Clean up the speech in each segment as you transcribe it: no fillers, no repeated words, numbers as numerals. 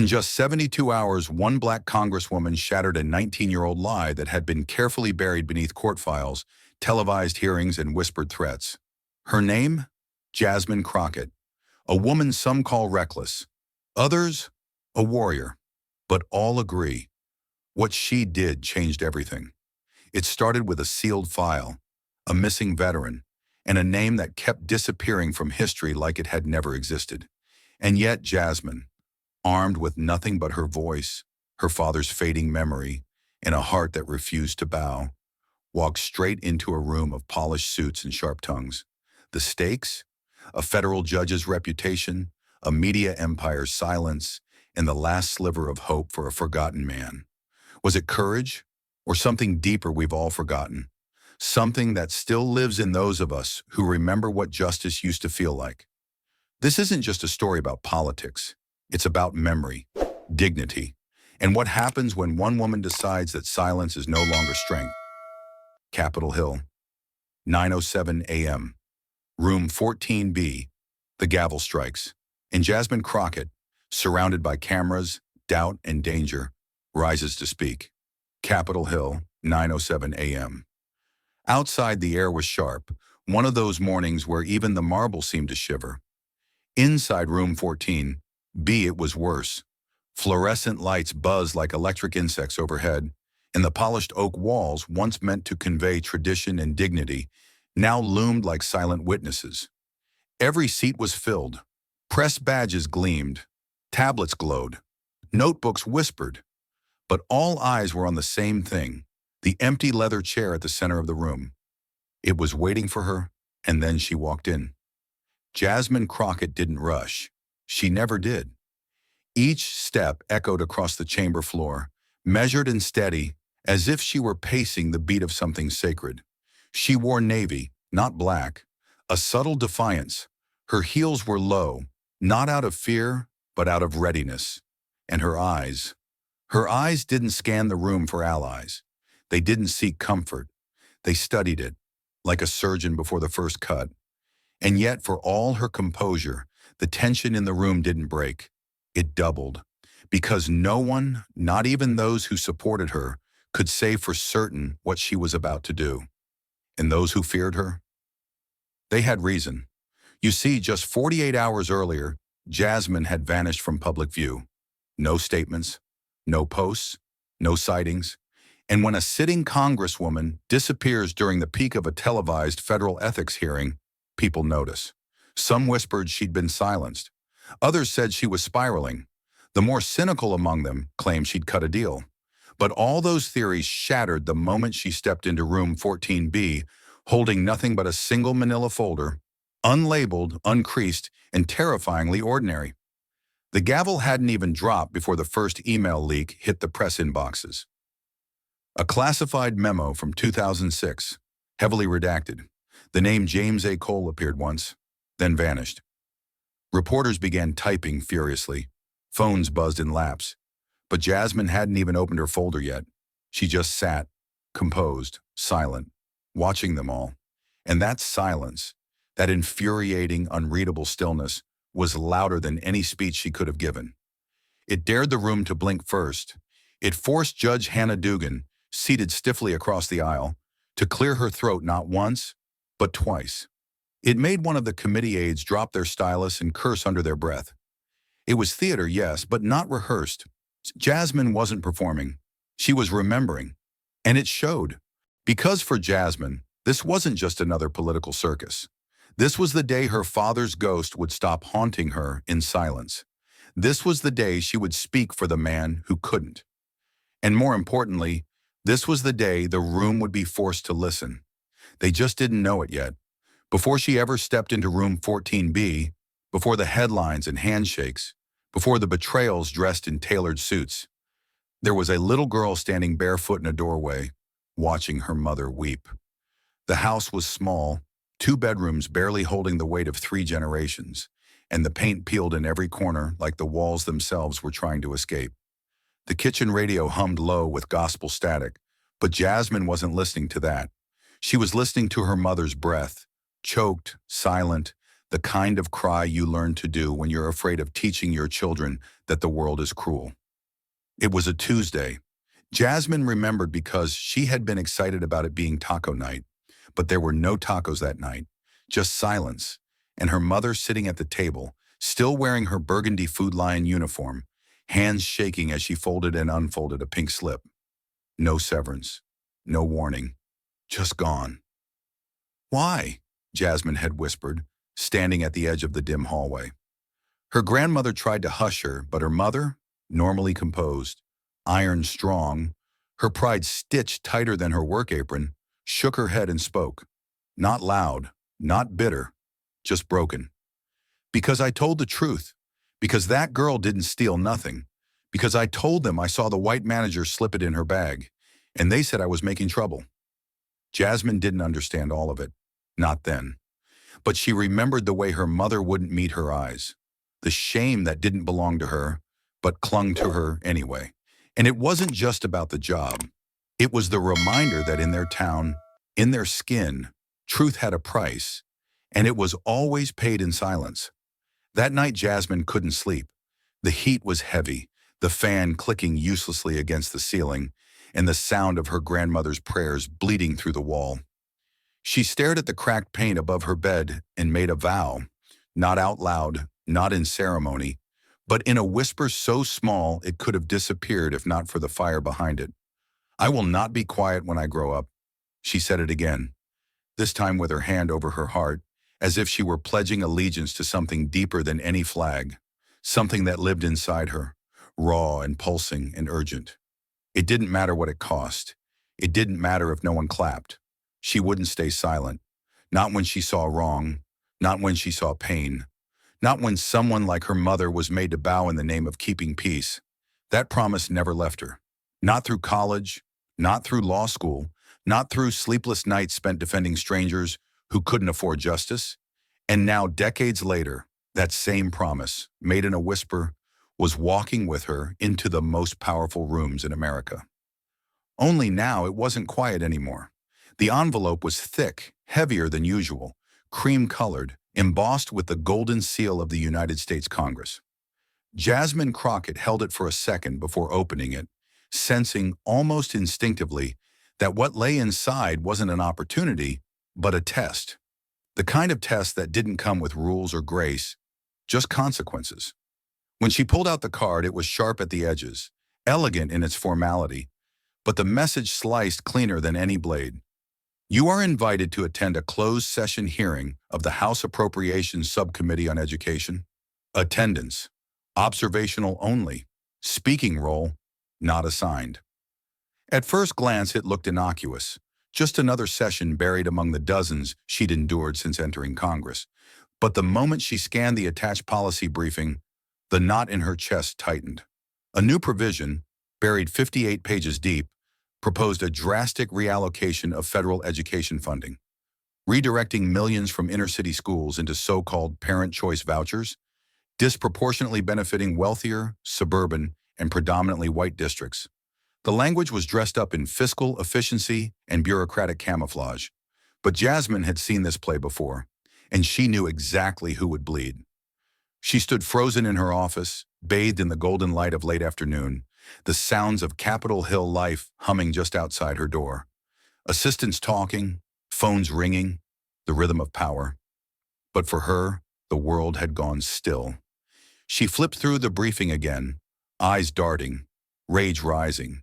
In just 72 hours, one black congresswoman shattered a 19-year-old lie that had been carefully buried beneath court files, televised hearings, and whispered threats. Her name? Jasmine Crockett, a woman some call reckless, others, a warrior. But all agree, what she did changed everything. It started with a sealed file, a missing veteran, and a name that kept disappearing from history like it had never existed. And yet Jasmine, armed with nothing but her voice, her father's fading memory, and a heart that refused to bow, walked straight into a room of polished suits and sharp tongues. The stakes? A federal judge's reputation, a media empire's silence, and the last sliver of hope for a forgotten man. Was it courage, or something deeper we've all forgotten? Something that still lives in those of us who remember what justice used to feel like. This isn't just a story about politics. It's about memory, dignity, and what happens when one woman decides that silence is no longer strength. Capitol Hill, 9:07 a.m., room 14B, the gavel strikes, and Jasmine Crockett, surrounded by cameras, doubt, and danger, rises to speak. Capitol Hill, 9:07 a.m. Outside, the air was sharp, one of those mornings where even the marble seemed to shiver. Inside room 14B, it was worse. Fluorescent lights buzzed like electric insects overhead, and the polished oak walls, once meant to convey tradition and dignity, now loomed like silent witnesses. Every seat was filled. Press badges gleamed. Tablets glowed. Notebooks whispered. But all eyes were on the same thing, the empty leather chair at the center of the room. It was waiting for her, and then she walked in. Jasmine Crockett didn't rush. She never did. Each step echoed across the chamber floor, measured and steady, as if she were pacing the beat of something sacred. She wore navy, not black, a subtle defiance. Her heels were low, not out of fear, but out of readiness. And her eyes didn't scan the room for allies. They didn't seek comfort. They studied it, like a surgeon before the first cut. And yet, for all her composure, the tension in the room didn't break. It doubled, because no one, not even those who supported her, could say for certain what she was about to do. And those who feared her? They had reason. You see, just 48 hours earlier, Jasmine had vanished from public view. No statements, no posts, no sightings. And when a sitting congresswoman disappears during the peak of a televised federal ethics hearing, people notice. Some whispered she'd been silenced. Others said she was spiraling. The more cynical among them claimed she'd cut a deal. But all those theories shattered the moment she stepped into room 14B, holding nothing but a single manila folder, unlabeled, uncreased, and terrifyingly ordinary. The gavel hadn't even dropped before the first email leak hit the press inboxes. A classified memo from 2006, heavily redacted. The name James A. Cole appeared once, then vanished. Reporters began typing furiously. Phones buzzed in laps. But Jasmine hadn't even opened her folder yet. She just sat, composed, silent, watching them all. And that silence, that infuriating, unreadable stillness, was louder than any speech she could have given. It dared the room to blink first. It forced Judge Hannah Dugan, seated stiffly across the aisle, to clear her throat not once, but twice. It made one of the committee aides drop their stylus and curse under their breath. It was theater, yes, but not rehearsed. Jasmine wasn't performing. She was remembering. And it showed. Because for Jasmine, this wasn't just another political circus. This was the day her father's ghost would stop haunting her in silence. This was the day she would speak for the man who couldn't. And more importantly, this was the day the room would be forced to listen. They just didn't know it yet. Before she ever stepped into room 14B, before the headlines and handshakes, before the betrayals dressed in tailored suits, there was a little girl standing barefoot in a doorway, watching her mother weep. The house was small, 2 bedrooms barely holding the weight of 3 generations, and the paint peeled in every corner like the walls themselves were trying to escape. The kitchen radio hummed low with gospel static, but Jasmine wasn't listening to that. She was listening to her mother's breath, choked, silent, the kind of cry you learn to do when you're afraid of teaching your children that the world is cruel. It was a Tuesday. Jasmine remembered because she had been excited about it being taco night, but there were no tacos that night, just silence, and her mother sitting at the table, still wearing her burgundy Food Lion uniform, hands shaking as she folded and unfolded a pink slip. No severance, no warning, just gone. Why? Jasmine had whispered, standing at the edge of the dim hallway. Her grandmother tried to hush her, but her mother, normally composed, iron strong, her pride stitched tighter than her work apron, shook her head and spoke. Not loud, not bitter, just broken. Because I told the truth. Because that girl didn't steal nothing. Because I told them I saw the white manager slip it in her bag, and they said I was making trouble. Jasmine didn't understand all of it. Not then. But she remembered the way her mother wouldn't meet her eyes. The shame that didn't belong to her, but clung to her anyway. And it wasn't just about the job. It was the reminder that in their town, in their skin, truth had a price, and it was always paid in silence. That night Jasmine couldn't sleep. The heat was heavy, the fan clicking uselessly against the ceiling, and the sound of her grandmother's prayers bleeding through the wall. She stared at the cracked pane above her bed and made a vow, not out loud, not in ceremony, but in a whisper so small it could have disappeared if not for the fire behind it. I will not be quiet when I grow up. She said it again, this time with her hand over her heart, as if she were pledging allegiance to something deeper than any flag, something that lived inside her, raw and pulsing and urgent. It didn't matter what it cost. It didn't matter if no one clapped. She wouldn't stay silent, not when she saw wrong, not when she saw pain, not when someone like her mother was made to bow in the name of keeping peace. That promise never left her. Not through college, not through law school, not through sleepless nights spent defending strangers who couldn't afford justice. And now, decades later, that same promise, made in a whisper, was walking with her into the most powerful rooms in America. Only now it wasn't quiet anymore. The envelope was thick, heavier than usual, cream-colored, embossed with the golden seal of the United States Congress. Jasmine Crockett held it for a second before opening it, sensing almost instinctively that what lay inside wasn't an opportunity, but a test. The kind of test that didn't come with rules or grace, just consequences. When she pulled out the card, it was sharp at the edges, elegant in its formality, but the message sliced cleaner than any blade. You are invited to attend a closed-session hearing of the House Appropriations Subcommittee on Education. Attendance, observational only, speaking role, not assigned. At first glance, it looked innocuous, just another session buried among the dozens she'd endured since entering Congress. But the moment she scanned the attached policy briefing, the knot in her chest tightened. A new provision, buried 58 pages deep, proposed a drastic reallocation of federal education funding, redirecting millions from inner-city schools into so-called parent choice vouchers, disproportionately benefiting wealthier, suburban, and predominantly white districts. The language was dressed up in fiscal efficiency and bureaucratic camouflage, but Jasmine had seen this play before, and she knew exactly who would bleed. She stood frozen in her office, bathed in the golden light of late afternoon, the sounds of Capitol Hill life humming just outside her door. Assistants talking, phones ringing, the rhythm of power. But for her, the world had gone still. She flipped through the briefing again, eyes darting, rage rising.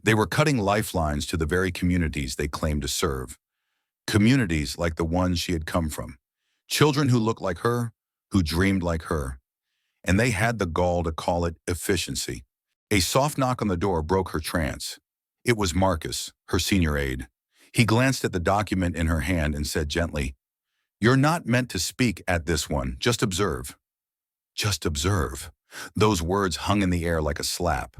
They were cutting lifelines to the very communities they claimed to serve. Communities like the ones she had come from. Children who looked like her, who dreamed like her. And they had the gall to call it efficiency. A soft knock on the door broke her trance. It was Marcus, her senior aide. He glanced at the document in her hand and said gently, "You're not meant to speak at this one, just observe." Just observe. Those words hung in the air like a slap.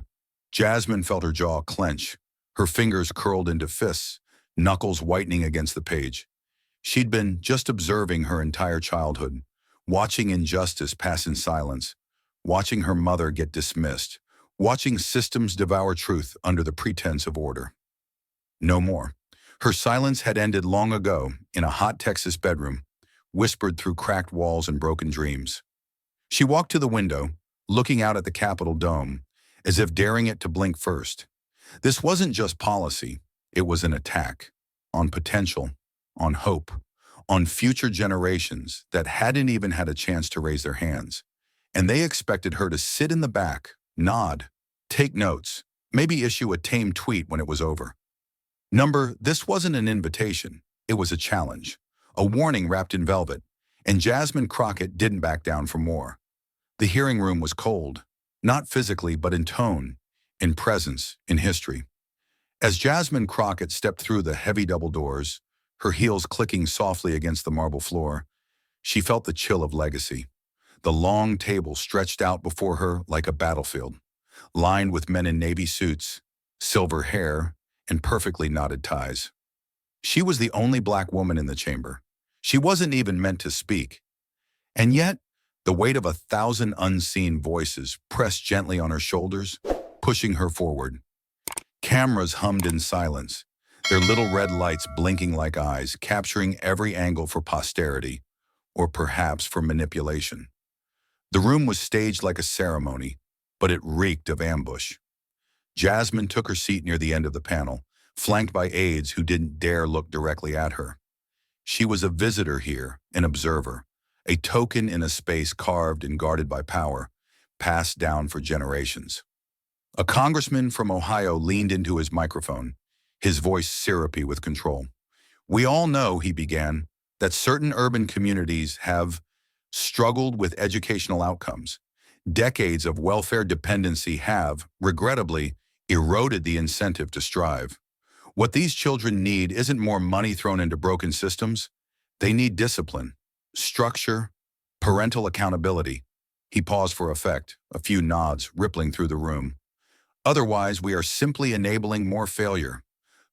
Jasmine felt her jaw clench, her fingers curled into fists, knuckles whitening against the page. She'd been just observing her entire childhood, watching injustice pass in silence, watching her mother get dismissed, watching systems devour truth under the pretense of order. No more. Her silence had ended long ago in a hot Texas bedroom, whispered through cracked walls and broken dreams. She walked to the window, looking out at the Capitol dome, as if daring it to blink first. This wasn't just policy, it was an attack. On potential, on hope, on future generations that hadn't even had a chance to raise their hands. And they expected her to sit in the back, nod, take notes, maybe issue a tame tweet when it was over. This wasn't an invitation, it was a challenge, a warning wrapped in velvet, and Jasmine Crockett didn't back down for more. The hearing room was cold, not physically but in tone, in presence, in history. As Jasmine Crockett stepped through the heavy double doors, her heels clicking softly against the marble floor, she felt the chill of legacy. The long table stretched out before her like a battlefield, lined with men in navy suits, silver hair, and perfectly knotted ties. She was the only black woman in the chamber. She wasn't even meant to speak. And yet, the weight of 1,000 unseen voices pressed gently on her shoulders, pushing her forward. Cameras hummed in silence, their little red lights blinking like eyes, capturing every angle for posterity, or perhaps for manipulation. The room was staged like a ceremony, but it reeked of ambush. Jasmine took her seat near the end of the panel, flanked by aides who didn't dare look directly at her. She was a visitor here, an observer, a token in a space carved and guarded by power, passed down for generations. A congressman from Ohio leaned into his microphone, his voice syrupy with control. "We all know," he began, "that certain urban communities have struggled with educational outcomes. Decades of welfare dependency have, regrettably, eroded the incentive to strive. What these children need isn't more money thrown into broken systems. They need discipline, structure, parental accountability." He paused for effect, a few nods rippling through the room. "Otherwise, we are simply enabling more failure."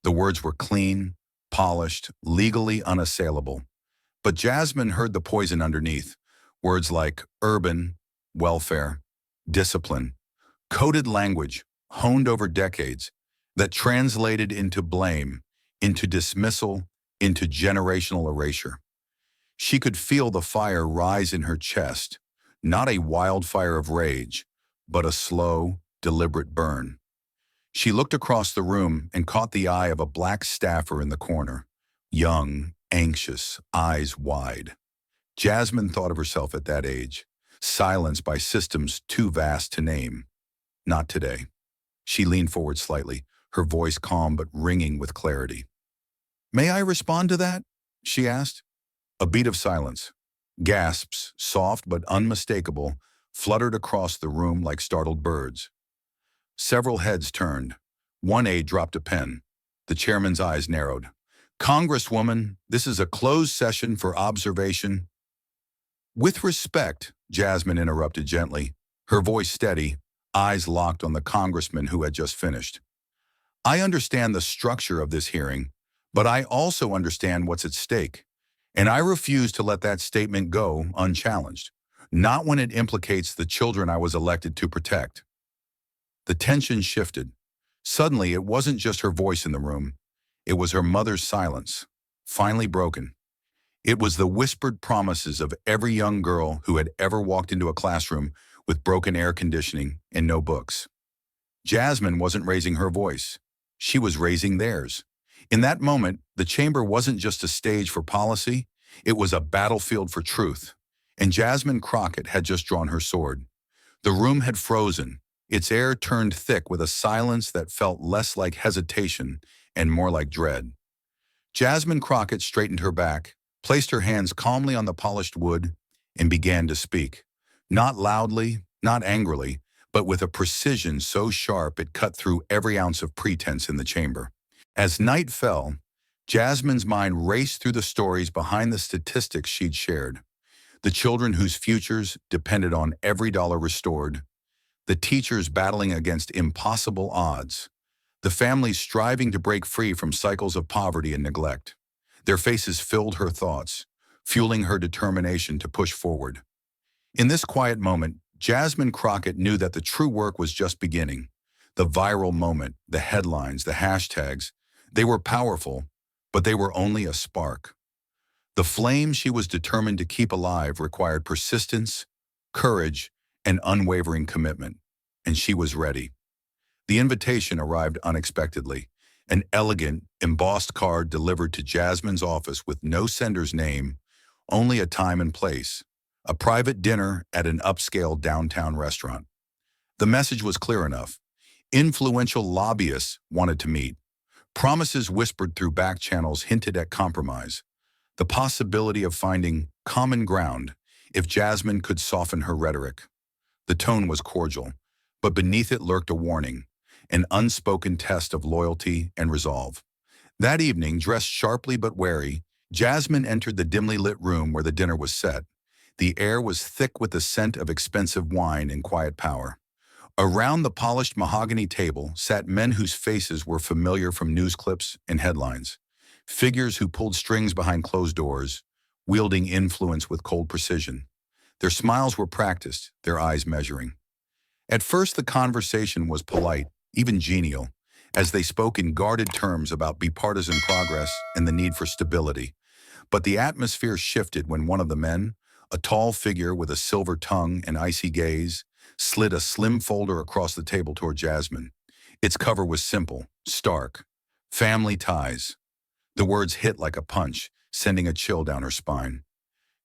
The words were clean, polished, legally unassailable. But Jasmine heard the poison underneath. Words like urban, welfare, discipline, coded language, honed over decades, that translated into blame, into dismissal, into generational erasure. She could feel the fire rise in her chest, not a wildfire of rage, but a slow, deliberate burn. She looked across the room and caught the eye of a black staffer in the corner, young, anxious, eyes wide. Jasmine thought of herself at that age, silenced by systems too vast to name. Not today. She leaned forward slightly, her voice calm but ringing with clarity. "May I respond to that?" she asked. A beat of silence. Gasps, soft but unmistakable, fluttered across the room like startled birds. Several heads turned. One aide dropped a pen. The chairman's eyes narrowed. "Congresswoman, this is a closed session for observation." "With respect," Jasmine interrupted gently, her voice steady, eyes locked on the congressman who had just finished. "I understand the structure of this hearing, but I also understand what's at stake, and I refuse to let that statement go unchallenged, not when it implicates the children I was elected to protect." The tension shifted. Suddenly, it wasn't just her voice in the room. It was her mother's silence, finally broken. It was the whispered promises of every young girl who had ever walked into a classroom with broken air conditioning and no books. Jasmine wasn't raising her voice. She was raising theirs. In that moment, the chamber wasn't just a stage for policy, it was a battlefield for truth. And Jasmine Crockett had just drawn her sword. The room had frozen, its air turned thick with a silence that felt less like hesitation and more like dread. Jasmine Crockett straightened her back, placed her hands calmly on the polished wood, and began to speak. Not loudly, not angrily, but with a precision so sharp it cut through every ounce of pretense in the chamber. As night fell, Jasmine's mind raced through the stories behind the statistics she'd shared. The children whose futures depended on every dollar restored, the teachers battling against impossible odds, the families striving to break free from cycles of poverty and neglect. Their faces filled her thoughts, fueling her determination to push forward. In this quiet moment, Jasmine Crockett knew that the true work was just beginning. The viral moment, the headlines, the hashtags, they were powerful, but they were only a spark. The flame she was determined to keep alive required persistence, courage, and unwavering commitment, and she was ready. The invitation arrived unexpectedly, an elegant, embossed card delivered to Jasmine's office with no sender's name, only a time and place, a private dinner at an upscale downtown restaurant. The message was clear enough. Influential lobbyists wanted to meet. Promises whispered through back channels hinted at compromise, the possibility of finding common ground if Jasmine could soften her rhetoric. The tone was cordial, but beneath it lurked a warning, an unspoken test of loyalty and resolve. That evening, dressed sharply but wary, Jasmine entered the dimly lit room where the dinner was set. The air was thick with the scent of expensive wine and quiet power. Around the polished mahogany table sat men whose faces were familiar from news clips and headlines. Figures who pulled strings behind closed doors, wielding influence with cold precision. Their smiles were practiced, their eyes measuring. At first, the conversation was polite, even genial, as they spoke in guarded terms about bipartisan progress and the need for stability. But the atmosphere shifted when one of the men, a tall figure with a silver tongue and icy gaze, slid a slim folder across the table toward Jasmine. Its cover was simple, stark. Family ties. The words hit like a punch, sending a chill down her spine.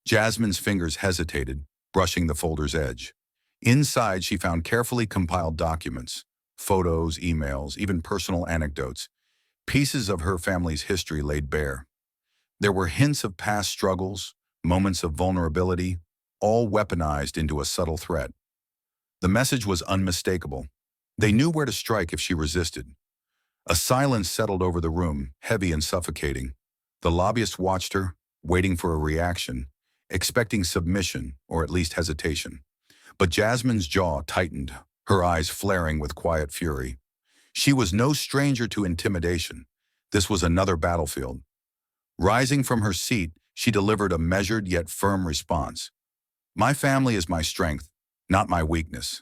Jasmine's fingers hesitated, brushing the folder's edge. Inside, she found carefully compiled documents, photos, emails, even personal anecdotes, pieces of her family's history laid bare. There were hints of past struggles, moments of vulnerability, all weaponized into a subtle threat. The message was unmistakable. They knew where to strike if she resisted. A silence settled over the room, heavy and suffocating. The lobbyist watched her, waiting for a reaction, expecting submission or at least hesitation. But Jasmine's jaw tightened, her eyes flaring with quiet fury. She was no stranger to intimidation. This was another battlefield. Rising from her seat, she delivered a measured yet firm response. My family is my strength, not my weakness.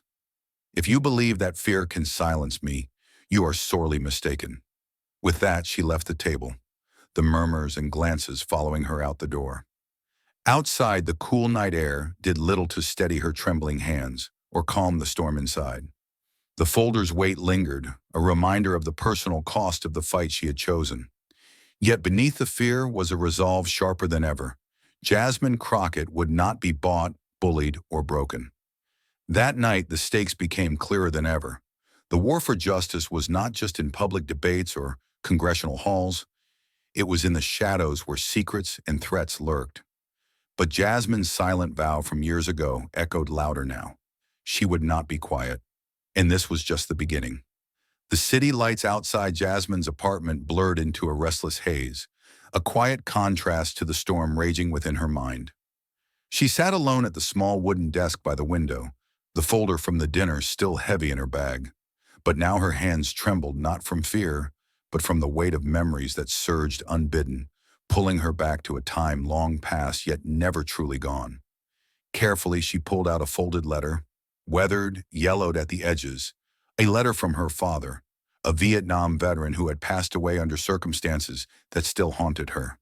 If you believe that fear can silence me, you are sorely mistaken. With that, she left the table, the murmurs and glances following her out the door. Outside, the cool night air did little to steady her trembling hands or calm the storm inside. The folder's weight lingered, a reminder of the personal cost of the fight she had chosen. Yet beneath the fear was a resolve sharper than ever. Jasmine Crockett would not be bought, bullied, or broken. That night, the stakes became clearer than ever. The war for justice was not just in public debates or congressional halls. It was in the shadows where secrets and threats lurked. But Jasmine's silent vow from years ago echoed louder now. She would not be quiet. And this was just the beginning. The city lights outside Jasmine's apartment blurred into a restless haze, a quiet contrast to the storm raging within her mind. She sat alone at the small wooden desk by the window, the folder from the dinner still heavy in her bag. But now her hands trembled not from fear, but from the weight of memories that surged unbidden, pulling her back to a time long past yet never truly gone. Carefully, she pulled out a folded letter, weathered, yellowed at the edges, a letter from her father, a Vietnam veteran who had passed away under circumstances that still haunted her.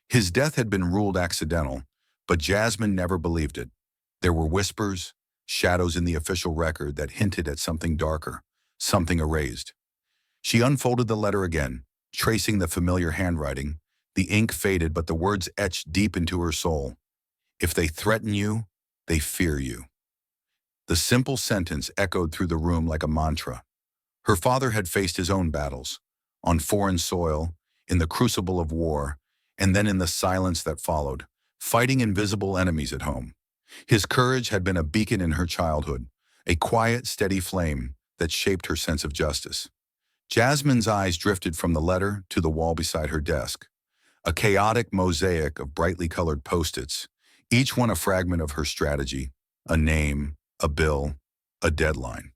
His death had been ruled accidental, but Jasmine never believed it. There were whispers, shadows in the official record that hinted at something darker, something erased. She unfolded the letter again, tracing the familiar handwriting. The ink faded, but the words etched deep into her soul. If they threaten you, they fear you. The simple sentence echoed through the room like a mantra. Her father had faced his own battles, on foreign soil, in the crucible of war, and then in the silence that followed, fighting invisible enemies at home. His courage had been a beacon in her childhood, a quiet, steady flame that shaped her sense of justice. Jasmine's eyes drifted from the letter to the wall beside her desk, a chaotic mosaic of brightly colored post-its, each one a fragment of her strategy, a name, a bill, a deadline.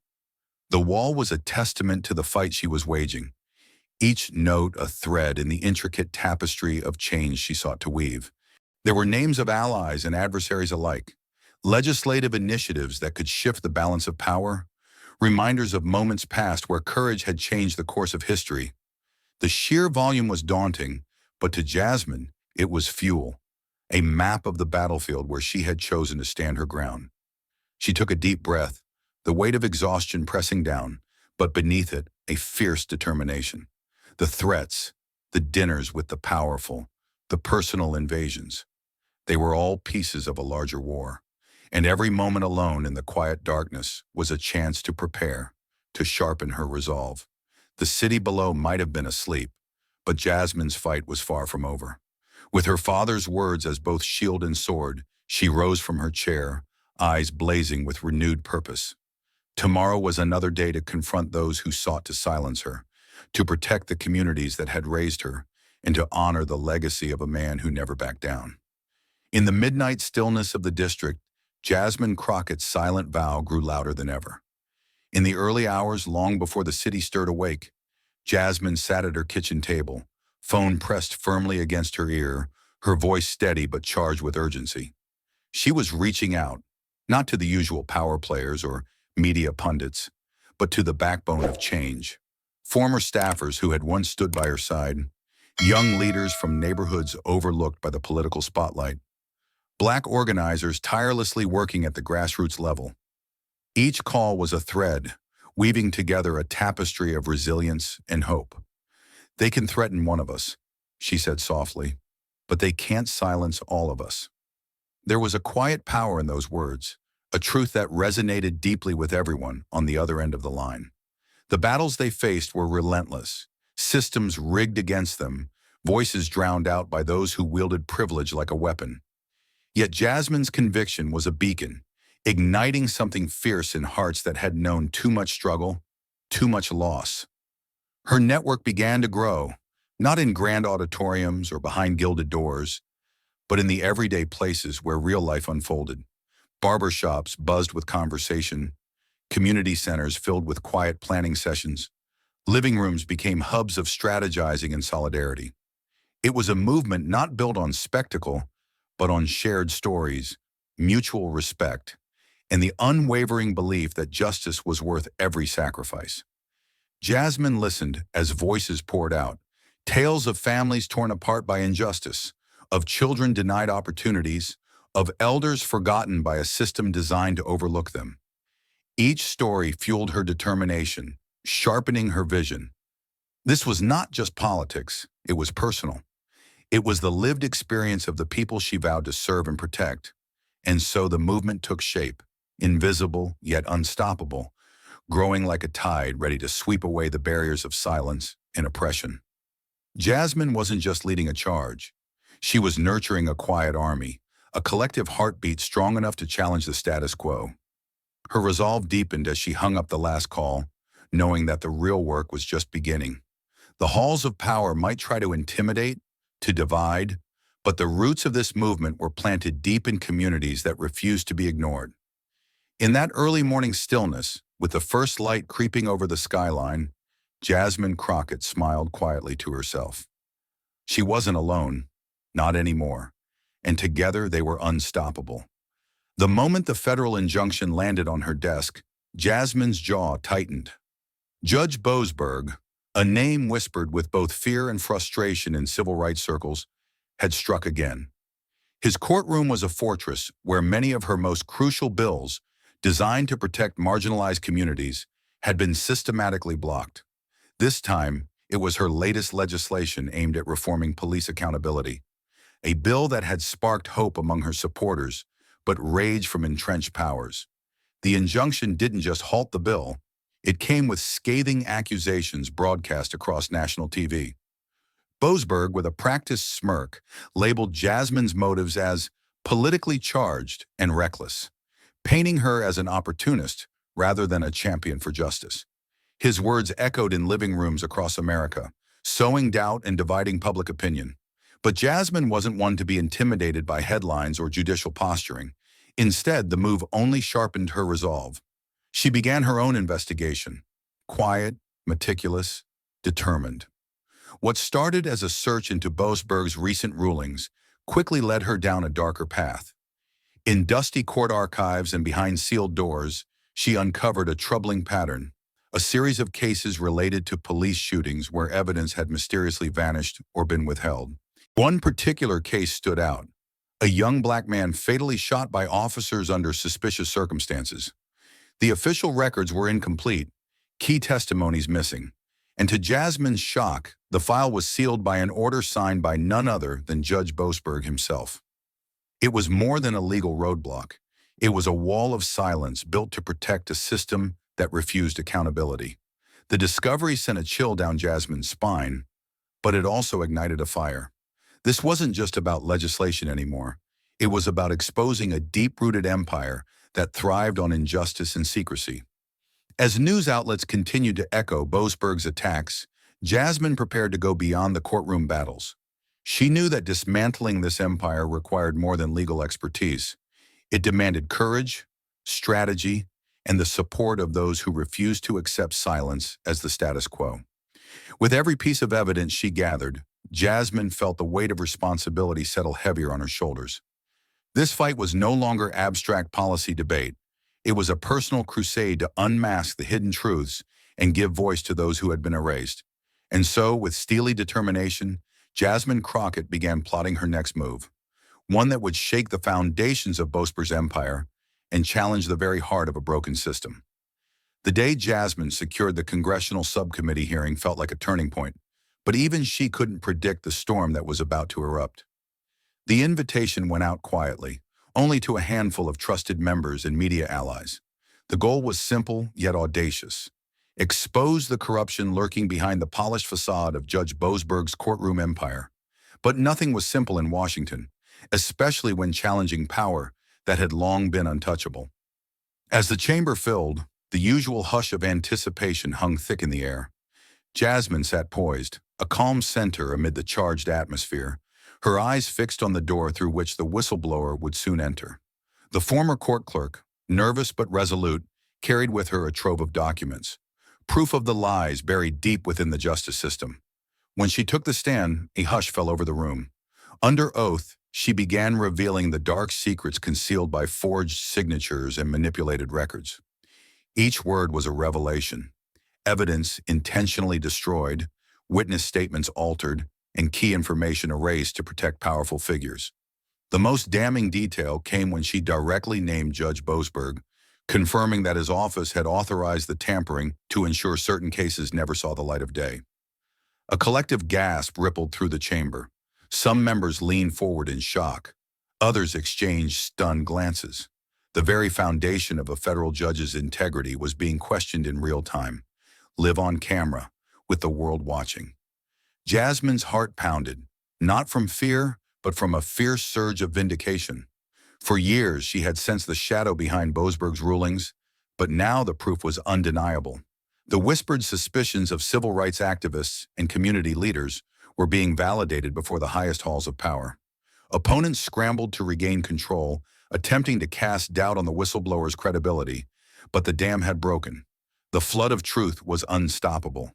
The wall was a testament to the fight she was waging, each note a thread in the intricate tapestry of change she sought to weave. There were names of allies and adversaries alike, legislative initiatives that could shift the balance of power, reminders of moments past where courage had changed the course of history. The sheer volume was daunting, but to Jasmine, it was fuel, a map of the battlefield where she had chosen to stand her ground. She took a deep breath, the weight of exhaustion pressing down, but beneath it, a fierce determination. The threats, the dinners with the powerful, the personal invasions, they were all pieces of a larger war. And every moment alone in the quiet darkness was a chance to prepare, to sharpen her resolve. The city below might have been asleep, but Jasmine's fight was far from over. With her father's words as both shield and sword, she rose from her chair, eyes blazing with renewed purpose. Tomorrow was another day to confront those who sought to silence her, to protect the communities that had raised her, and to honor the legacy of a man who never backed down. In the midnight stillness of the district, Jasmine Crockett's silent vow grew louder than ever. In the early hours long before the city stirred awake, Jasmine sat at her kitchen table, phone pressed firmly against her ear, her voice steady but charged with urgency. She was reaching out, not to the usual power players or media pundits, but to the backbone of change. Former staffers who had once stood by her side, young leaders from neighborhoods overlooked by the political spotlight, Black organizers tirelessly working at the grassroots level. Each call was a thread, weaving together a tapestry of resilience and hope. "They can threaten one of us," she said softly, "but they can't silence all of us." There was a quiet power in those words, a truth that resonated deeply with everyone on the other end of the line. The battles they faced were relentless, systems rigged against them, voices drowned out by those who wielded privilege like a weapon. Yet Jasmine's conviction was a beacon, igniting something fierce in hearts that had known too much struggle, too much loss. Her network began to grow, not in grand auditoriums or behind gilded doors, but in the everyday places where real life unfolded. Barbershops buzzed with conversation, community centers filled with quiet planning sessions, living rooms became hubs of strategizing and solidarity. It was a movement not built on spectacle, but on shared stories, mutual respect, and the unwavering belief that justice was worth every sacrifice. Jasmine listened as voices poured out, tales of families torn apart by injustice, of children denied opportunities, of elders forgotten by a system designed to overlook them. Each story fueled her determination, sharpening her vision. This was not just politics, it was personal. It was the lived experience of the people she vowed to serve and protect. And so the movement took shape, invisible yet unstoppable, growing like a tide ready to sweep away the barriers of silence and oppression. Jasmine wasn't just leading a charge. She was nurturing a quiet army, a collective heartbeat strong enough to challenge the status quo. Her resolve deepened as she hung up the last call, knowing that the real work was just beginning. The halls of power might try to intimidate, to divide, but the roots of this movement were planted deep in communities that refused to be ignored. In that early morning stillness, with the first light creeping over the skyline, Jasmine Crockett smiled quietly to herself. She wasn't alone, not anymore, and together they were unstoppable. The moment the federal injunction landed on her desk, Jasmine's jaw tightened. Judge Boasberg, a name whispered with both fear and frustration in civil rights circles, had struck again. His courtroom was a fortress where many of her most crucial bills, designed to protect marginalized communities, had been systematically blocked. This time, it was her latest legislation aimed at reforming police accountability, a bill that had sparked hope among her supporters, but rage from entrenched powers. The injunction didn't just halt the bill, it came with scathing accusations broadcast across national TV. Boasberg, with a practiced smirk, labeled Jasmine's motives as politically charged and reckless, painting her as an opportunist rather than a champion for justice. His words echoed in living rooms across America, sowing doubt and dividing public opinion. But Jasmine wasn't one to be intimidated by headlines or judicial posturing. Instead, the move only sharpened her resolve. She began her own investigation, quiet, meticulous, determined. What started as a search into Boasberg's recent rulings quickly led her down a darker path. In dusty court archives and behind sealed doors, she uncovered a troubling pattern, a series of cases related to police shootings where evidence had mysteriously vanished or been withheld. One particular case stood out, a young black man fatally shot by officers under suspicious circumstances. The official records were incomplete, key testimonies missing, and to Jasmine's shock, the file was sealed by an order signed by none other than Judge Boasberg himself. It was more than a legal roadblock. It was a wall of silence built to protect a system that refused accountability. The discovery sent a chill down Jasmine's spine, but it also ignited a fire. This wasn't just about legislation anymore. It was about exposing a deep-rooted empire that thrived on injustice and secrecy. As news outlets continued to echo Boasberg's attacks, Jasmine prepared to go beyond the courtroom battles. She knew that dismantling this empire required more than legal expertise. It demanded courage, strategy, and the support of those who refused to accept silence as the status quo. With every piece of evidence she gathered, Jasmine felt the weight of responsibility settle heavier on her shoulders. This fight was no longer abstract policy debate. It was a personal crusade to unmask the hidden truths and give voice to those who had been erased. And so, with steely determination, Jasmine Crockett began plotting her next move, one that would shake the foundations of Boasberg's empire and challenge the very heart of a broken system. The day Jasmine secured the congressional subcommittee hearing felt like a turning point, but even she couldn't predict the storm that was about to erupt. The invitation went out quietly, only to a handful of trusted members and media allies. The goal was simple yet audacious: expose the corruption lurking behind the polished facade of Judge Boasberg's courtroom empire. But nothing was simple in Washington, especially when challenging power that had long been untouchable. As the chamber filled, the usual hush of anticipation hung thick in the air. Jasmine sat poised, a calm center amid the charged atmosphere, her eyes fixed on the door through which the whistleblower would soon enter. The former court clerk, nervous but resolute, carried with her a trove of documents, proof of the lies buried deep within the justice system. When she took the stand, a hush fell over the room. Under oath, she began revealing the dark secrets concealed by forged signatures and manipulated records. Each word was a revelation: evidence intentionally destroyed, witness statements altered, and key information erased to protect powerful figures. The most damning detail came when she directly named Judge Boasberg, confirming that his office had authorized the tampering to ensure certain cases never saw the light of day. A collective gasp rippled through the chamber. Some members leaned forward in shock. Others exchanged stunned glances. The very foundation of a federal judge's integrity was being questioned in real time, live on camera, with the world watching. Jasmine's heart pounded, not from fear, but from a fierce surge of vindication. For years, she had sensed the shadow behind Boasberg's rulings, but now the proof was undeniable. The whispered suspicions of civil rights activists and community leaders were being validated before the highest halls of power. Opponents scrambled to regain control, attempting to cast doubt on the whistleblower's credibility, but the dam had broken. The flood of truth was unstoppable.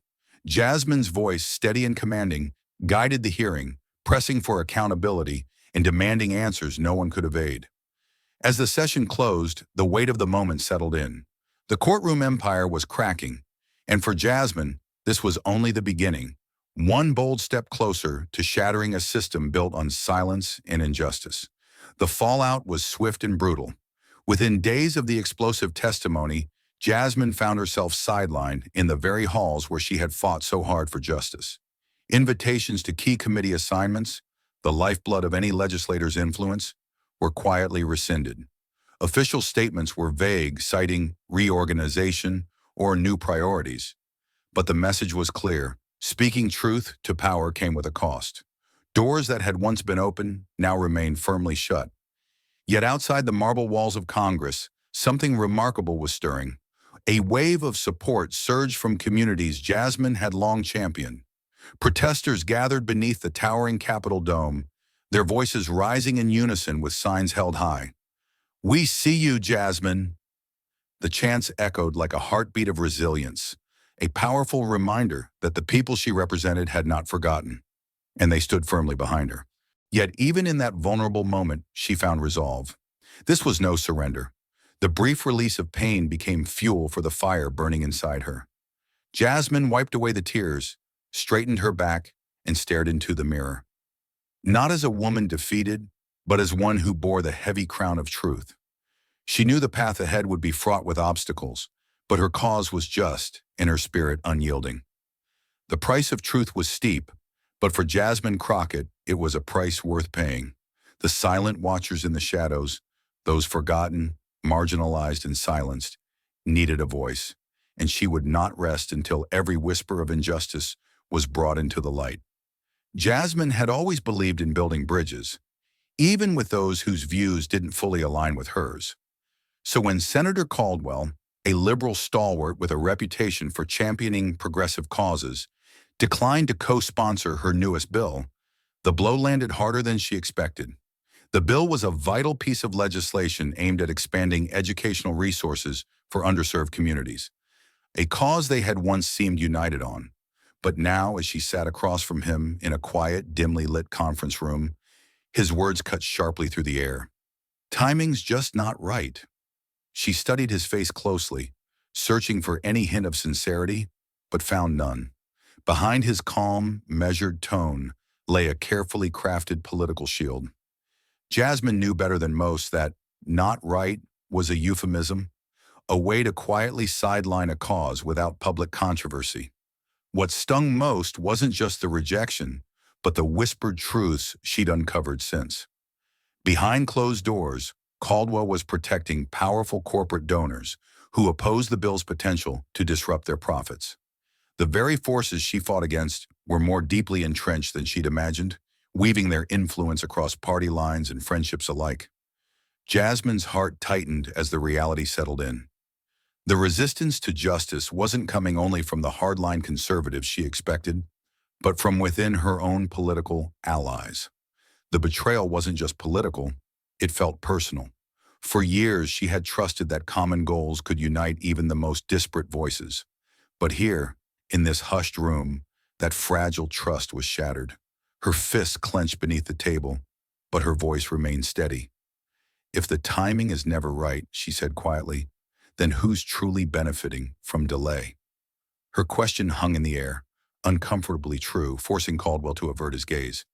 Jasmine's voice, steady and commanding, guided the hearing, pressing for accountability and demanding answers no one could evade. As the session closed, the weight of the moment settled in. The courtroom empire was cracking, and for Jasmine, this was only the beginning, one bold step closer to shattering a system built on silence and injustice. The fallout was swift and brutal. Within days of the explosive testimony, Jasmine found herself sidelined in the very halls where she had fought so hard for justice. Invitations to key committee assignments, the lifeblood of any legislator's influence, were quietly rescinded. Official statements were vague, citing reorganization or new priorities. But the message was clear: speaking truth to power came with a cost. Doors that had once been open now remained firmly shut. Yet outside the marble walls of Congress, something remarkable was stirring. A wave of support surged from communities Jasmine had long championed. Protesters gathered beneath the towering Capitol dome, their voices rising in unison with signs held high. "We see you, Jasmine." The chants echoed like a heartbeat of resilience, a powerful reminder that the people she represented had not forgotten, and they stood firmly behind her. Yet even in that vulnerable moment, she found resolve. This was no surrender. The brief release of pain became fuel for the fire burning inside her. Jasmine wiped away the tears, straightened her back, and stared into the mirror. Not as a woman defeated, but as one who bore the heavy crown of truth. She knew the path ahead would be fraught with obstacles, but her cause was just and her spirit unyielding. The price of truth was steep, but for Jasmine Crockett, it was a price worth paying. The silent watchers in the shadows, those forgotten, marginalized, and silenced, needed a voice, and she would not rest until every whisper of injustice was brought into the light. Jasmine had always believed in building bridges, even with those whose views didn't fully align with hers. So when Senator Caldwell, a liberal stalwart with a reputation for championing progressive causes, declined to co-sponsor her newest bill, the blow landed harder than she expected. The bill was a vital piece of legislation aimed at expanding educational resources for underserved communities, a cause they had once seemed united on. But now, as she sat across from him in a quiet, dimly lit conference room, his words cut sharply through the air. Timing's just not right. She studied his face closely, searching for any hint of sincerity, but found none. Behind his calm, measured tone lay a carefully crafted political shield. Jasmine knew better than most that "not right" was a euphemism, a way to quietly sideline a cause without public controversy. What stung most wasn't just the rejection, but the whispered truths she'd uncovered since. Behind closed doors, Caldwell was protecting powerful corporate donors who opposed the bill's potential to disrupt their profits. The very forces she fought against were more deeply entrenched than she'd imagined, weaving their influence across party lines and friendships alike. Jasmine's heart tightened as the reality settled in. The resistance to justice wasn't coming only from the hardline conservatives she expected, but from within her own political allies. The betrayal wasn't just political, it felt personal. For years, she had trusted that common goals could unite even the most disparate voices. But here, in this hushed room, that fragile trust was shattered. Her fists clenched beneath the table, but her voice remained steady. "If the timing is never right," she said quietly, "then who's truly benefiting from delay?" Her question hung in the air, uncomfortably true, forcing Caldwell to avert his gaze.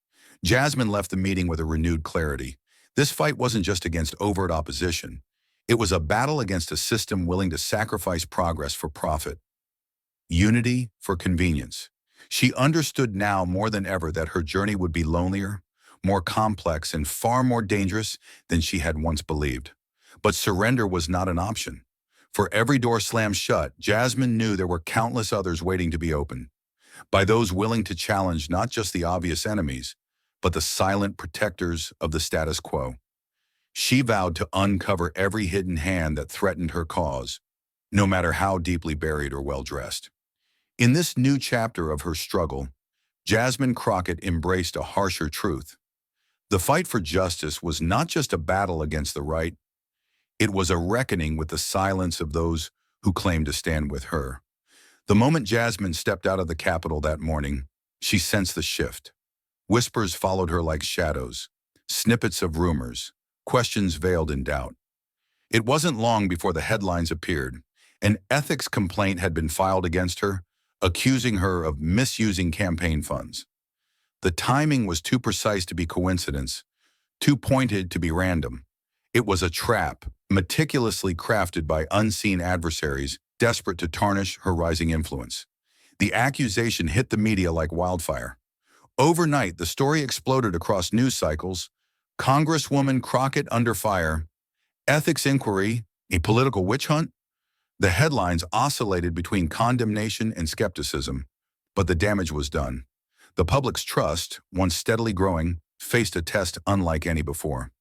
Jasmine left the meeting with a renewed clarity. This fight wasn't just against overt opposition. It was a battle against a system willing to sacrifice progress for profit. Unity for convenience. She understood now more than ever that her journey would be lonelier, more complex, and far more dangerous than she had once believed. But surrender was not an option. For every door slammed shut, Jasmine knew there were countless others waiting to be opened, by those willing to challenge not just the obvious enemies, but the silent protectors of the status quo. She vowed to uncover every hidden hand that threatened her cause, no matter how deeply buried or well-dressed. In this new chapter of her struggle, Jasmine Crockett embraced a harsher truth. The fight for justice was not just a battle against the right, it was a reckoning with the silence of those who claimed to stand with her. The moment Jasmine stepped out of the Capitol that morning, she sensed the shift. Whispers followed her like shadows, snippets of rumors, questions veiled in doubt. It wasn't long before the headlines appeared. An ethics complaint had been filed against her, accusing her of misusing campaign funds. The timing was too precise to be coincidence, too pointed to be random. It was a trap, meticulously crafted by unseen adversaries desperate to tarnish her rising influence. The accusation hit the media like wildfire. Overnight, the story exploded across news cycles. Congresswoman Crockett under fire. Ethics inquiry, a political witch hunt? The headlines oscillated between condemnation and skepticism, but the damage was done. The public's trust, once steadily growing, faced a test unlike any before.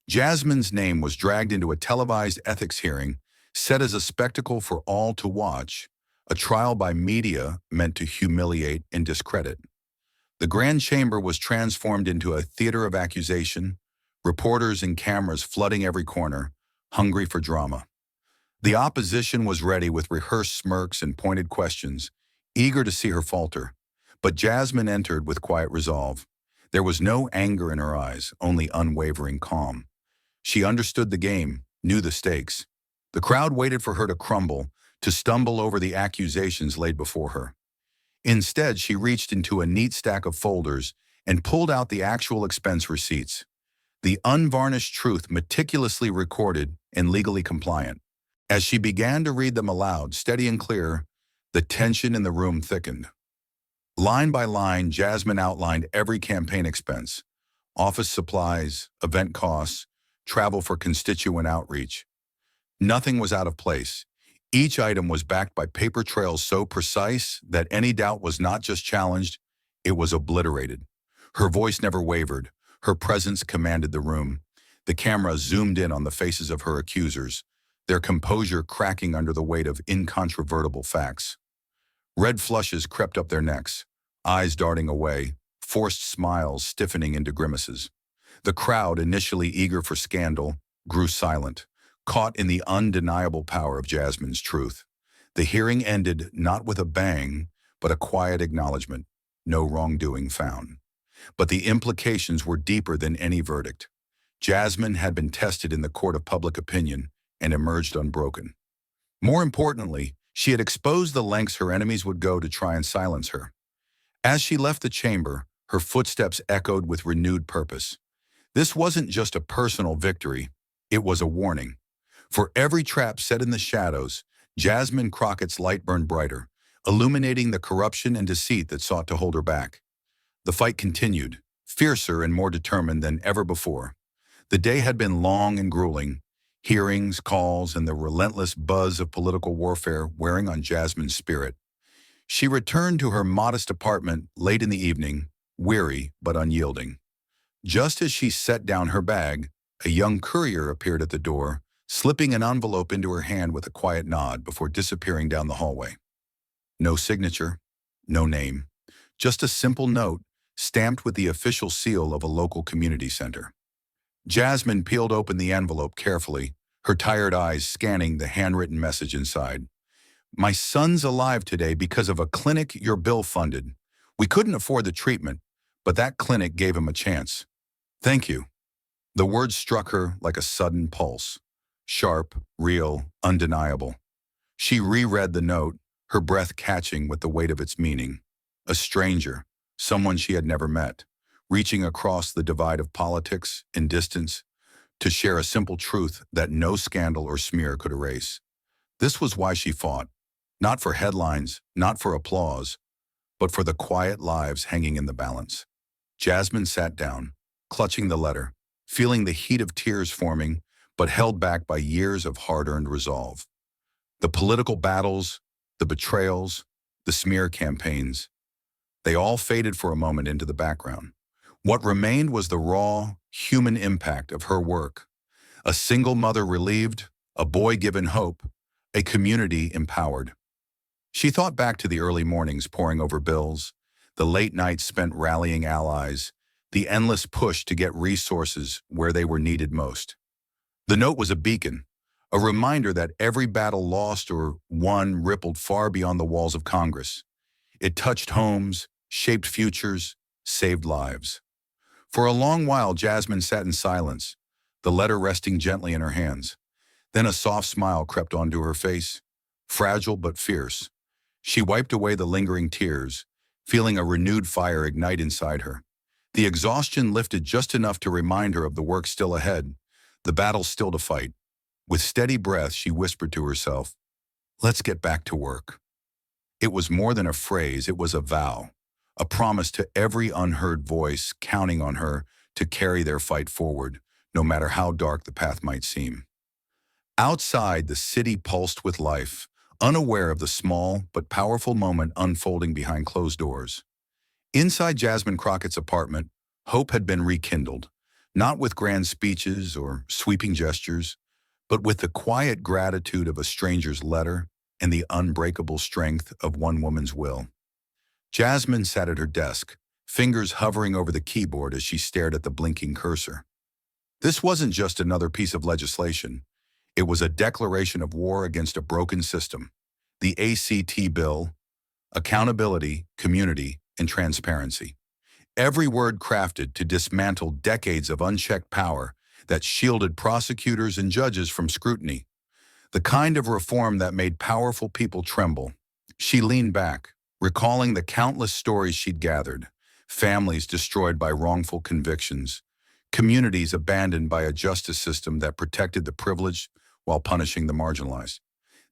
Jasmine's name was dragged into a televised ethics hearing, set as a spectacle for all to watch, a trial by media meant to humiliate and discredit. The grand chamber was transformed into a theater of accusation, reporters and cameras flooding every corner, hungry for drama. The opposition was ready with rehearsed smirks and pointed questions, eager to see her falter. But Jasmine entered with quiet resolve. There was no anger in her eyes, only unwavering calm. She understood the game, knew the stakes. The crowd waited for her to crumble, to stumble over the accusations laid before her. Instead, she reached into a neat stack of folders and pulled out the actual expense receipts. the unvarnished truth meticulously recorded and legally compliant. As she began to read them aloud, steady and clear, the tension in the room thickened. Line by line, Jasmine outlined every campaign expense: office supplies, event costs, travel for constituent outreach. Nothing was out of place. Each item was backed by paper trails so precise that any doubt was not just challenged, it was obliterated. Her voice never wavered. Her presence commanded the room. The camera zoomed in on the faces of her accusers, their composure cracking under the weight of incontrovertible facts. Red flushes crept up their necks, eyes darting away, forced smiles stiffening into grimaces. The crowd, initially eager for scandal, grew silent, caught in the undeniable power of Jasmine's truth. The hearing ended not with a bang, but a quiet acknowledgement: no wrongdoing found. But the implications were deeper than any verdict. Jasmine had been tested in the court of public opinion and emerged unbroken. More importantly, she had exposed the lengths her enemies would go to try and silence her. As she left the chamber, her footsteps echoed with renewed purpose. This wasn't just a personal victory, it was a warning. For every trap set in the shadows, Jasmine Crockett's light burned brighter, illuminating the corruption and deceit that sought to hold her back. The fight continued, fiercer and more determined than ever before. The day had been long and grueling, hearings, calls, and the relentless buzz of political warfare wearing on Jasmine's spirit. She returned to her modest apartment late in the evening, weary but unyielding. Just as she set down her bag, a young courier appeared at the door, slipping an envelope into her hand with a quiet nod before disappearing down the hallway. No signature, no name, just a simple note stamped with the official seal of a local community center. Jasmine peeled open the envelope carefully, her tired eyes scanning the handwritten message inside. "My son's alive today because of a clinic your bill funded. We couldn't afford the treatment, but that clinic gave him a chance. Thank you." The words struck her like a sudden pulse. Sharp, real, undeniable. She reread the note, her breath catching with the weight of its meaning. A stranger, someone she had never met, reaching across the divide of politics and distance to share a simple truth that no scandal or smear could erase. This was why she fought, not for headlines, not for applause, but for the quiet lives hanging in the balance. Jasmine sat down, clutching the letter, feeling the heat of tears forming, but held back by years of hard-earned resolve. The political battles, the betrayals, the smear campaigns, they all faded for a moment into the background. What remained was the raw, human impact of her work. A single mother relieved, a boy given hope, a community empowered. She thought back to the early mornings poring over bills, the late nights spent rallying allies, the endless push to get resources where they were needed most. The note was a beacon, a reminder that every battle lost or won rippled far beyond the walls of Congress. It touched homes, shaped futures, saved lives. For a long while, Jasmine sat in silence, the letter resting gently in her hands. Then a soft smile crept onto her face, fragile but fierce. She wiped away the lingering tears, feeling a renewed fire ignite inside her. The exhaustion lifted just enough to remind her of the work still ahead, the battle still to fight. With steady breath, she whispered to herself, "Let's get back to work." It was more than a phrase, it was a vow, a promise to every unheard voice counting on her to carry their fight forward, no matter how dark the path might seem. Outside, the city pulsed with life, unaware of the small but powerful moment unfolding behind closed doors. Inside Jasmine Crockett's apartment, hope had been rekindled, not with grand speeches or sweeping gestures, but with the quiet gratitude of a stranger's letter and the unbreakable strength of one woman's will. Jasmine sat at her desk, fingers hovering over the keyboard as she stared at the blinking cursor. This wasn't just another piece of legislation. It was a declaration of war against a broken system. The ACT bill: accountability, community, and transparency. Every word crafted to dismantle decades of unchecked power that shielded prosecutors and judges from scrutiny. The kind of reform that made powerful people tremble. She leaned back, recalling the countless stories she'd gathered: families destroyed by wrongful convictions, communities abandoned by a justice system that protected the privileged while punishing the marginalized.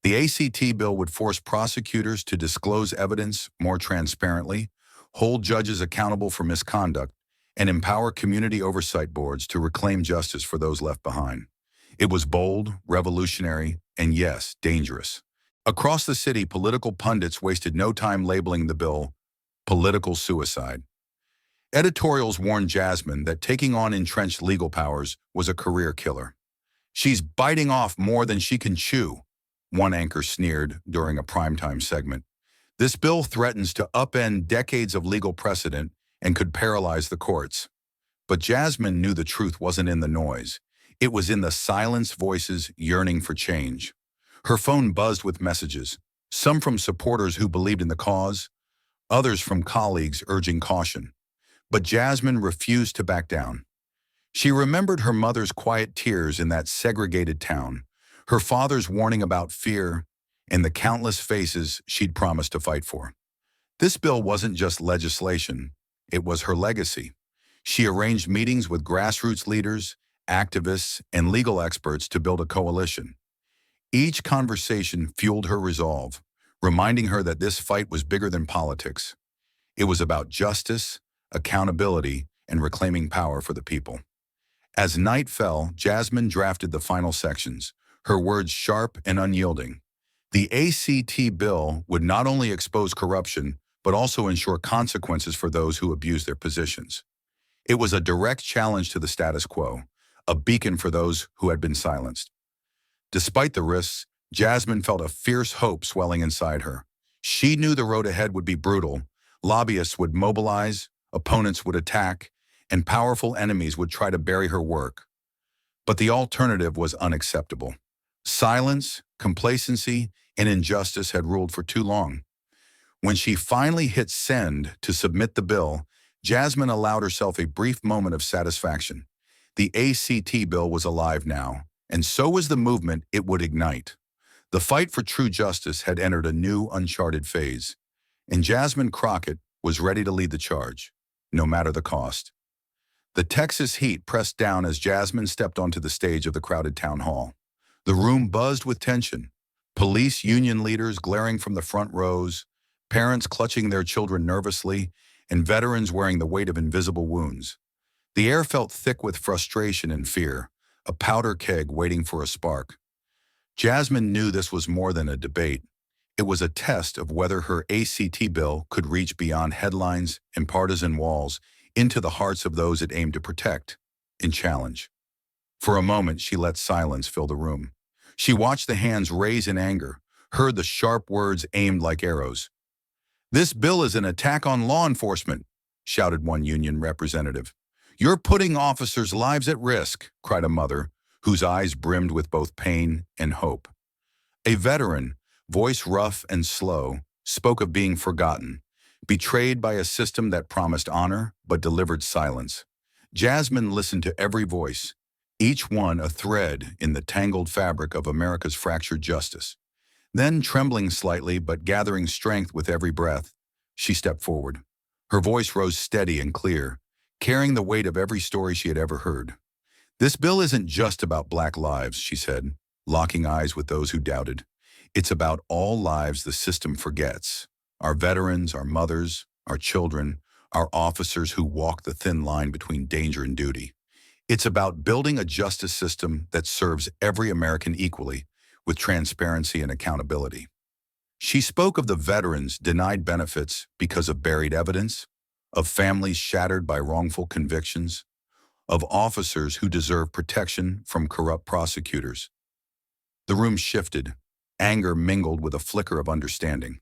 The ACT bill would force prosecutors to disclose evidence more transparently, hold judges accountable for misconduct, and empower community oversight boards to reclaim justice for those left behind. It was bold, revolutionary, and yes, dangerous. Across the city, political pundits wasted no time labeling the bill political suicide. Editorials warned Jasmine that taking on entrenched legal powers was a career killer. "She's biting off more than she can chew," one anchor sneered during a primetime segment. "This bill threatens to upend decades of legal precedent and could paralyze the courts." But Jasmine knew the truth wasn't in the noise. It was in the silenced voices yearning for change. Her phone buzzed with messages, some from supporters who believed in the cause, others from colleagues urging caution. But Jasmine refused to back down. She remembered her mother's quiet tears in that segregated town, her father's warning about fear, and the countless faces she'd promised to fight for. This bill wasn't just legislation, it was her legacy. She arranged meetings with grassroots leaders, activists, and legal experts to build a coalition. Each conversation fueled her resolve, reminding her that this fight was bigger than politics. It was about justice, accountability, and reclaiming power for the people. As night fell, Jasmine drafted the final sections, her words sharp and unyielding. The ACT bill would not only expose corruption, but also ensure consequences for those who abuse their positions. It was a direct challenge to the status quo, a beacon for those who had been silenced. Despite the risks, Jasmine felt a fierce hope swelling inside her. She knew the road ahead would be brutal. Lobbyists would mobilize, opponents would attack, and powerful enemies would try to bury her work. But the alternative was unacceptable. Silence, complacency, and injustice had ruled for too long. When she finally hit send to submit the bill, Jasmine allowed herself a brief moment of satisfaction. The ACT bill was alive now, and so was the movement it would ignite. The fight for true justice had entered a new, uncharted phase, and Jasmine Crockett was ready to lead the charge, no matter the cost. The Texas heat pressed down as Jasmine stepped onto the stage of the crowded town hall. The room buzzed with tension, police union leaders glaring from the front rows, parents clutching their children nervously, and veterans wearing the weight of invisible wounds. The air felt thick with frustration and fear, a powder keg waiting for a spark. Jasmine knew this was more than a debate. It was a test of whether her ACT bill could reach beyond headlines and partisan walls into the hearts of those it aimed to protect and challenge. For a moment, she let silence fill the room. She watched the hands raise in anger, heard the sharp words aimed like arrows. "This bill is an attack on law enforcement," shouted one union representative. "You're putting officers' lives at risk," cried a mother, whose eyes brimmed with both pain and hope. A veteran, voice rough and slow, spoke of being forgotten, betrayed by a system that promised honor but delivered silence. Jasmine listened to every voice, each one a thread in the tangled fabric of America's fractured justice. Then, trembling slightly but gathering strength with every breath, she stepped forward. Her voice rose steady and clear, carrying the weight of every story she had ever heard. "This bill isn't just about Black lives," she said, locking eyes with those who doubted. "It's about all lives the system forgets. Our veterans, our mothers, our children, our officers who walk the thin line between danger and duty. It's about building a justice system that serves every American equally, with transparency and accountability." She spoke of the veterans denied benefits because of buried evidence, of families shattered by wrongful convictions, of officers who deserve protection from corrupt prosecutors. The room shifted, anger mingled with a flicker of understanding.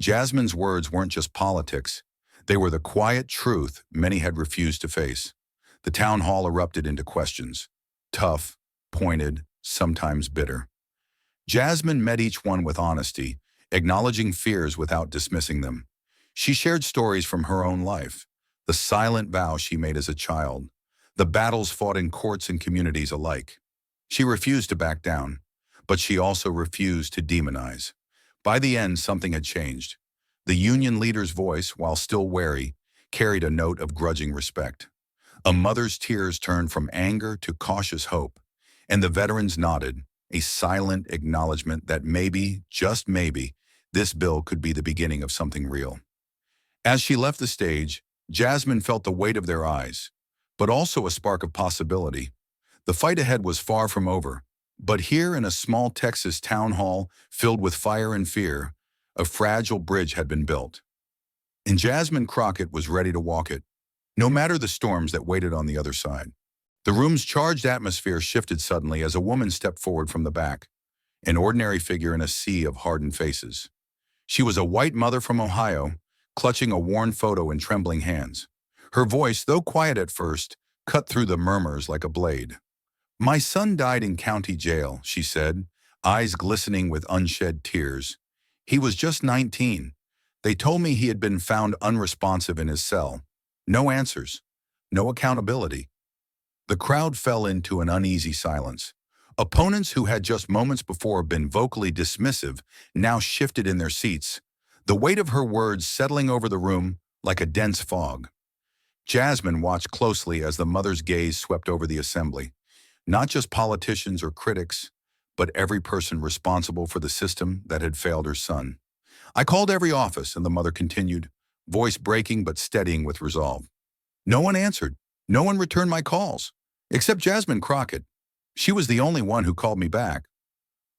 Jasmine's words weren't just politics, they were the quiet truth many had refused to face. The town hall erupted into questions, tough, pointed, sometimes bitter. Jasmine met each one with honesty, acknowledging fears without dismissing them. She shared stories from her own life, the silent vow she made as a child, the battles fought in courts and communities alike. She refused to back down, but she also refused to demonize. By the end, something had changed. The union leader's voice, while still wary, carried a note of grudging respect. A mother's tears turned from anger to cautious hope, and the veterans nodded, a silent acknowledgement that maybe, just maybe, this bill could be the beginning of something real. As she left the stage, Jasmine felt the weight of their eyes, but also a spark of possibility. The fight ahead was far from over, but here in a small Texas town hall filled with fire and fear, a fragile bridge had been built. And Jasmine Crockett was ready to walk it, no matter the storms that waited on the other side. The room's charged atmosphere shifted suddenly as a woman stepped forward from the back, an ordinary figure in a sea of hardened faces. She was a white mother from Ohio, clutching a worn photo in trembling hands. Her voice, though quiet at first, cut through the murmurs like a blade. "My son died in county jail," she said, eyes glistening with unshed tears. "He was just 19. They told me he had been found unresponsive in his cell. No answers. No accountability." The crowd fell into an uneasy silence. Opponents who had just moments before been vocally dismissive now shifted in their seats, the weight of her words settling over the room like a dense fog. Jasmine watched closely as the mother's gaze swept over the assembly. Not just politicians or critics, but every person responsible for the system that had failed her son. "I called every office," and the mother continued, voice breaking but steadying with resolve. "No one answered. No one returned my calls. Except Jasmine Crockett. She was the only one who called me back."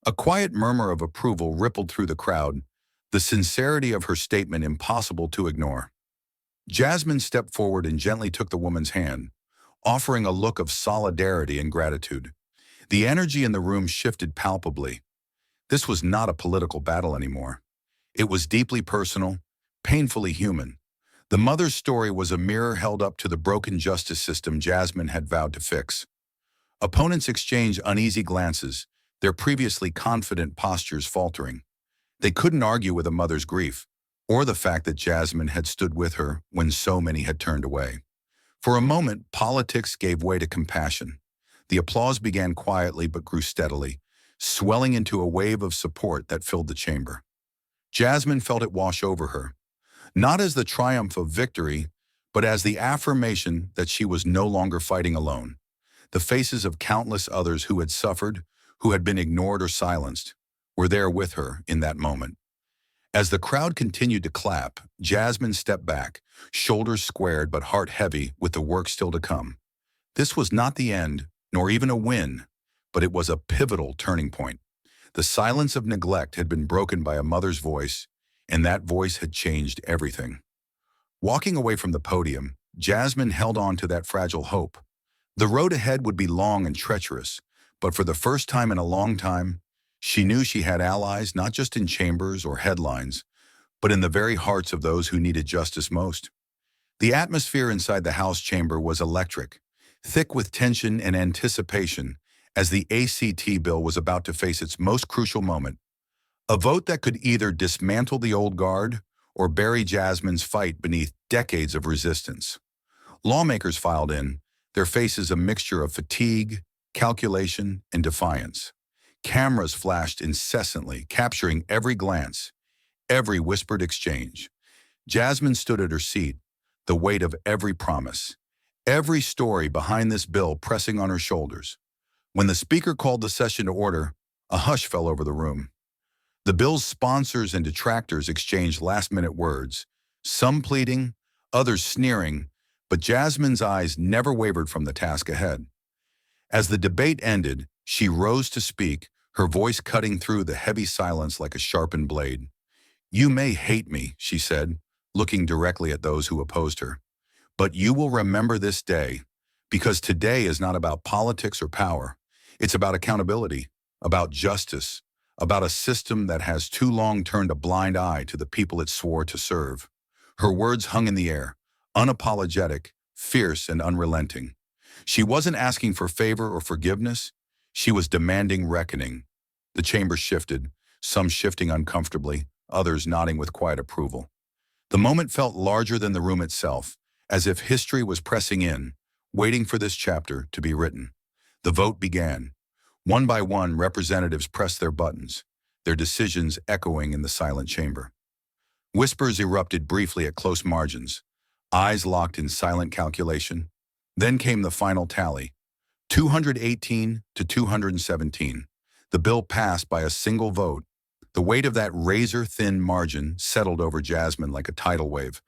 A quiet murmur of approval rippled through the crowd, the sincerity of her statement impossible to ignore. Jasmine stepped forward and gently took the woman's hand, offering a look of solidarity and gratitude. The energy in the room shifted palpably. This was not a political battle anymore. It was deeply personal, painfully human. The mother's story was a mirror held up to the broken justice system Jasmine had vowed to fix. Opponents exchanged uneasy glances, their previously confident postures faltering. They couldn't argue with a mother's grief, or the fact that Jasmine had stood with her when so many had turned away. For a moment, politics gave way to compassion. The applause began quietly but grew steadily, swelling into a wave of support that filled the chamber. Jasmine felt it wash over her, not as the triumph of victory, but as the affirmation that she was no longer fighting alone. The faces of countless others who had suffered, who had been ignored or silenced, were there with her in that moment. As the crowd continued to clap, Jasmine stepped back, shoulders squared but heart heavy with the work still to come. This was not the end, nor even a win, but it was a pivotal turning point. The silence of neglect had been broken by a mother's voice, and that voice had changed everything. Walking away from the podium, Jasmine held on to that fragile hope. The road ahead would be long and treacherous, but for the first time in a long time, she knew she had allies not just in chambers or headlines, but in the very hearts of those who needed justice most. The atmosphere inside the House chamber was electric, thick with tension and anticipation as the ACT bill was about to face its most crucial moment, a vote that could either dismantle the old guard or bury Jasmine's fight beneath decades of resistance. Lawmakers filed in, their faces a mixture of fatigue, calculation, and defiance. Cameras flashed incessantly, capturing every glance, every whispered exchange. Jasmine stood at her seat, the weight of every promise, every story behind this bill pressing on her shoulders. When the speaker called the session to order, a hush fell over the room. The bill's sponsors and detractors exchanged last-minute words, some pleading, others sneering, but Jasmine's eyes never wavered from the task ahead. As the debate ended, she rose to speak, her voice cutting through the heavy silence like a sharpened blade. "You may hate me," she said, looking directly at those who opposed her, "but you will remember this day, because today is not about politics or power. It's about accountability, about justice, about a system that has too long turned a blind eye to the people it swore to serve." Her words hung in the air, unapologetic, fierce, and unrelenting. She wasn't asking for favor or forgiveness. She was demanding reckoning. The chamber shifted, some shifting uncomfortably, others nodding with quiet approval. The moment felt larger than the room itself, as if history was pressing in, waiting for this chapter to be written. The vote began. One by one, representatives pressed their buttons, their decisions echoing in the silent chamber. Whispers erupted briefly at close margins, eyes locked in silent calculation. Then came the final tally, 218 to 217. The bill passed by a single vote. The weight of that razor-thin margin settled over Jasmine like a tidal wave.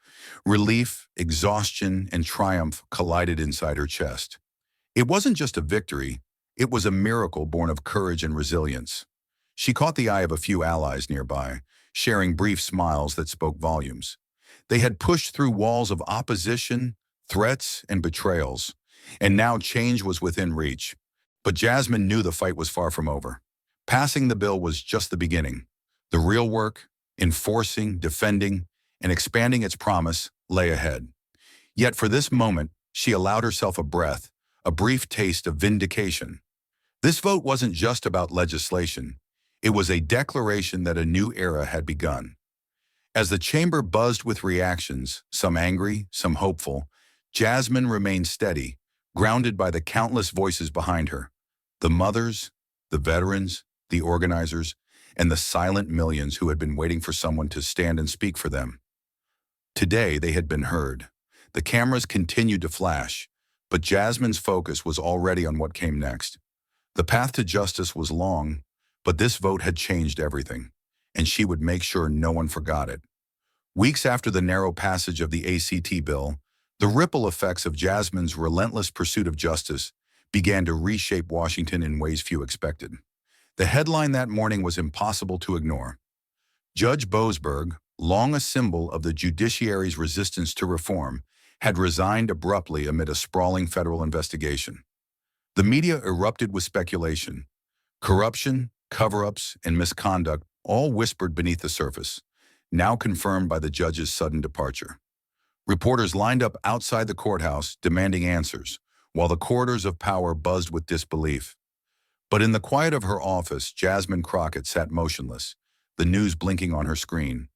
Relief, exhaustion, and triumph collided inside her chest. It wasn't just a victory, it was a miracle born of courage and resilience. She caught the eye of a few allies nearby, sharing brief smiles that spoke volumes. They had pushed through walls of opposition, threats, and betrayals, and now change was within reach. But Jasmine knew the fight was far from over. Passing the bill was just the beginning. The real work, enforcing, defending, and expanding its promise, lay ahead. Yet for this moment, she allowed herself a breath, a brief taste of vindication. This vote wasn't just about legislation. It was a declaration that a new era had begun. As the chamber buzzed with reactions, some angry, some hopeful, Jasmine remained steady, grounded by the countless voices behind her. The mothers, the veterans, the organizers, and the silent millions who had been waiting for someone to stand and speak for them. Today, they had been heard. The cameras continued to flash, but Jasmine's focus was already on what came next. The path to justice was long, but this vote had changed everything, and she would make sure no one forgot it. Weeks after the narrow passage of the ACT bill, the ripple effects of Jasmine's relentless pursuit of justice began to reshape Washington in ways few expected. The headline that morning was impossible to ignore. Judge Boasberg, long a symbol of the judiciary's resistance to reform, had resigned abruptly amid a sprawling federal investigation. The media erupted with speculation. Corruption, cover-ups, and misconduct all whispered beneath the surface, now confirmed by the judge's sudden departure. Reporters lined up outside the courthouse demanding answers, while the corridors of power buzzed with disbelief. But in the quiet of her office, Jasmine Crockett sat motionless, the news blinking on her screen.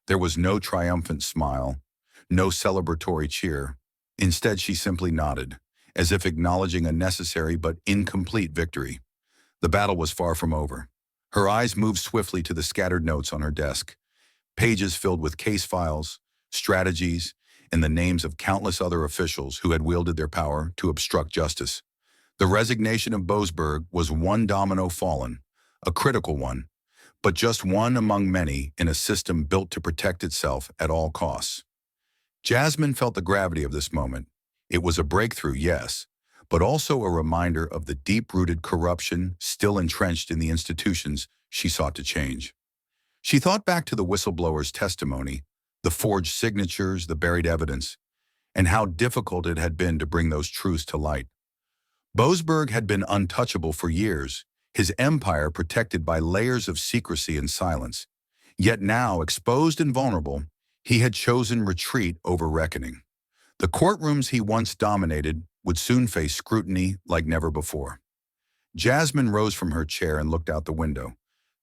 There was no triumphant smile, no celebratory cheer. Instead, she simply nodded, as if acknowledging a necessary but incomplete victory. The battle was far from over. Her eyes moved swiftly to the scattered notes on her desk, pages filled with case files, strategies, and the names of countless other officials who had wielded their power to obstruct justice. The resignation of Boasberg was one domino fallen, a critical one, but just one among many in a system built to protect itself at all costs. Jasmine felt the gravity of this moment. It was a breakthrough, yes, but also a reminder of the deep-rooted corruption still entrenched in the institutions she sought to change. She thought back to the whistleblower's testimony, the forged signatures, the buried evidence, and how difficult it had been to bring those truths to light. Boasberg had been untouchable for years, his empire protected by layers of secrecy and silence. Yet now, exposed and vulnerable, he had chosen retreat over reckoning. The courtrooms he once dominated would soon face scrutiny like never before. Jasmine rose from her chair and looked out the window,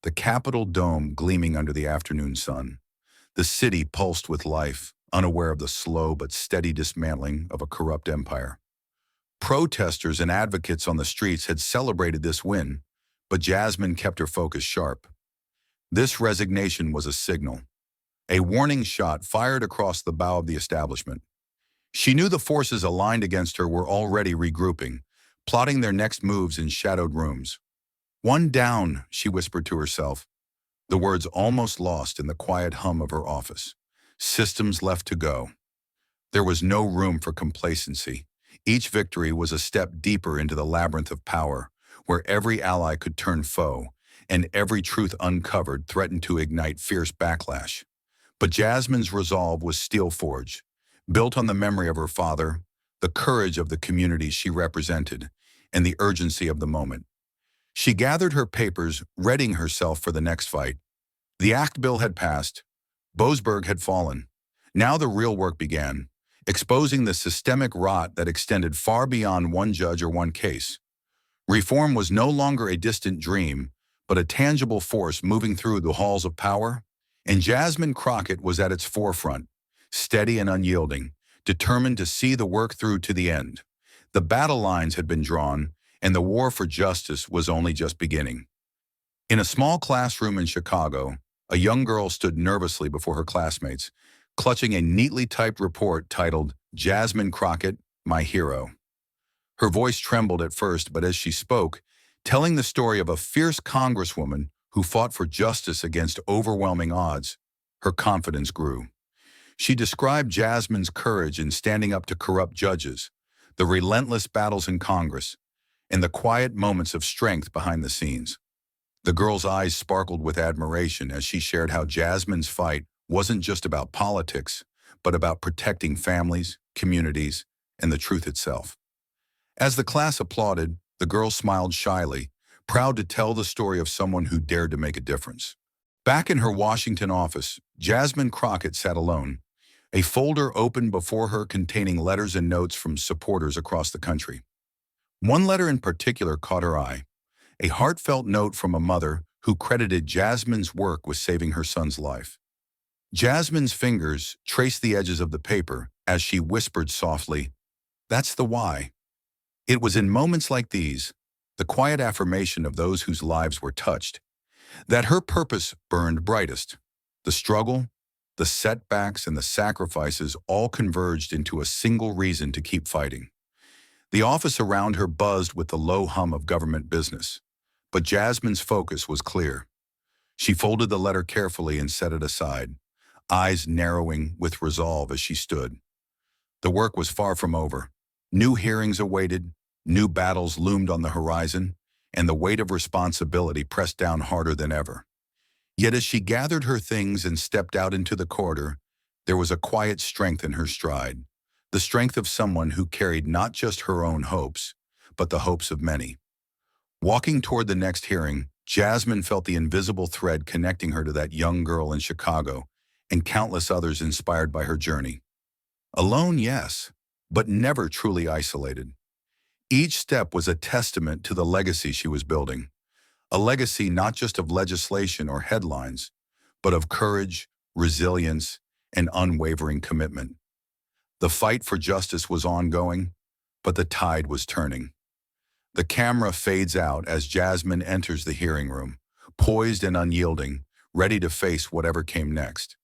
the Capitol dome gleaming under the afternoon sun. The city pulsed with life, unaware of the slow but steady dismantling of a corrupt empire. Protesters and advocates on the streets had celebrated this win, but Jasmine kept her focus sharp. This resignation was a signal, a warning shot fired across the bow of the establishment. She knew the forces aligned against her were already regrouping, plotting their next moves in shadowed rooms. "One down," she whispered to herself, the words almost lost in the quiet hum of her office. Systems left to go. There was no room for complacency. Each victory was a step deeper into the labyrinth of power, where every ally could turn foe, and every truth uncovered threatened to ignite fierce backlash. But Jasmine's resolve was steel-forged, built on the memory of her father, the courage of the communities she represented, and the urgency of the moment. She gathered her papers, readying herself for the next fight. The ACT bill had passed. Boasberg had fallen. Now the real work began, exposing the systemic rot that extended far beyond one judge or one case. Reform was no longer a distant dream, but a tangible force moving through the halls of power, and Jasmine Crockett was at its forefront, steady and unyielding, determined to see the work through to the end. The battle lines had been drawn, and the war for justice was only just beginning. In a small classroom in Chicago, a young girl stood nervously before her classmates, clutching a neatly typed report titled, "Jasmine Crockett, My Hero." Her voice trembled at first, but as she spoke, telling the story of a fierce Congresswoman who fought for justice against overwhelming odds, her confidence grew. She described Jasmine's courage in standing up to corrupt judges, the relentless battles in Congress, and the quiet moments of strength behind the scenes. The girl's eyes sparkled with admiration as she shared how Jasmine's fight wasn't just about politics, but about protecting families, communities, and the truth itself. As the class applauded, the girl smiled shyly, proud to tell the story of someone who dared to make a difference. Back in her Washington office, Jasmine Crockett sat alone, a folder open before her containing letters and notes from supporters across the country. One letter in particular caught her eye, a heartfelt note from a mother who credited Jasmine's work with saving her son's life. Jasmine's fingers traced the edges of the paper as she whispered softly, "That's the why." It was in moments like these, the quiet affirmation of those whose lives were touched, that her purpose burned brightest. The struggle, the setbacks, and the sacrifices all converged into a single reason to keep fighting. The office around her buzzed with the low hum of government business, but Jasmine's focus was clear. She folded the letter carefully and set it aside, eyes narrowing with resolve as she stood. The work was far from over. New hearings awaited, new battles loomed on the horizon, and the weight of responsibility pressed down harder than ever. Yet as she gathered her things and stepped out into the corridor, there was a quiet strength in her stride, the strength of someone who carried not just her own hopes, but the hopes of many. Walking toward the next hearing, Jasmine felt the invisible thread connecting her to that young girl in Chicago and countless others inspired by her journey. Alone, yes, but never truly isolated. Each step was a testament to the legacy she was building, a legacy not just of legislation or headlines, but of courage, resilience, and unwavering commitment. The fight for justice was ongoing, but the tide was turning. The camera fades out as Jasmine enters the hearing room, poised and unyielding, ready to face whatever came next.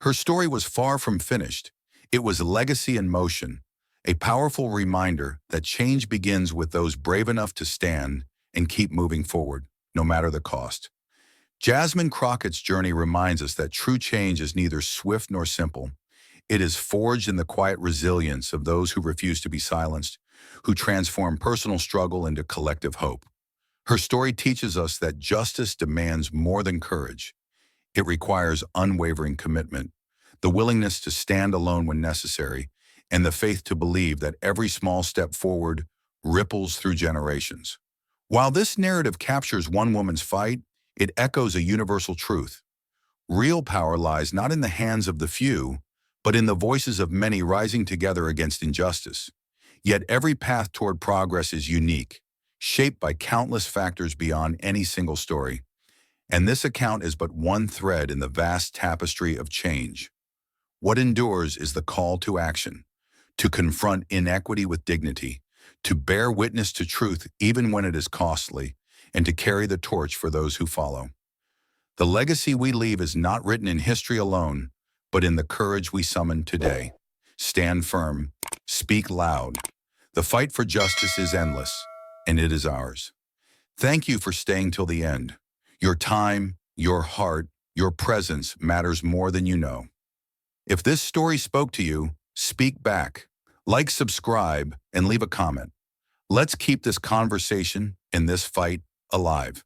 Her story was far from finished. It was legacy in motion, a powerful reminder that change begins with those brave enough to stand and keep moving forward, no matter the cost. Jasmine Crockett's journey reminds us that true change is neither swift nor simple. It is forged in the quiet resilience of those who refuse to be silenced, who transform personal struggle into collective hope. Her story teaches us that justice demands more than courage. It requires unwavering commitment, the willingness to stand alone when necessary, and the faith to believe that every small step forward ripples through generations. While this narrative captures one woman's fight, it echoes a universal truth. Real power lies not in the hands of the few, but in the voices of many rising together against injustice. Yet every path toward progress is unique, shaped by countless factors beyond any single story. And this account is but one thread in the vast tapestry of change. What endures is the call to action, to confront inequity with dignity, to bear witness to truth even when it is costly, and to carry the torch for those who follow. The legacy we leave is not written in history alone, but in the courage we summon today. Stand firm, speak loud. The fight for justice is endless, and it is ours. Thank you for staying till the end. Your time, your heart, your presence matters more than you know. If this story spoke to you, speak back. Like, subscribe, and leave a comment. Let's keep this conversation and this fight alive.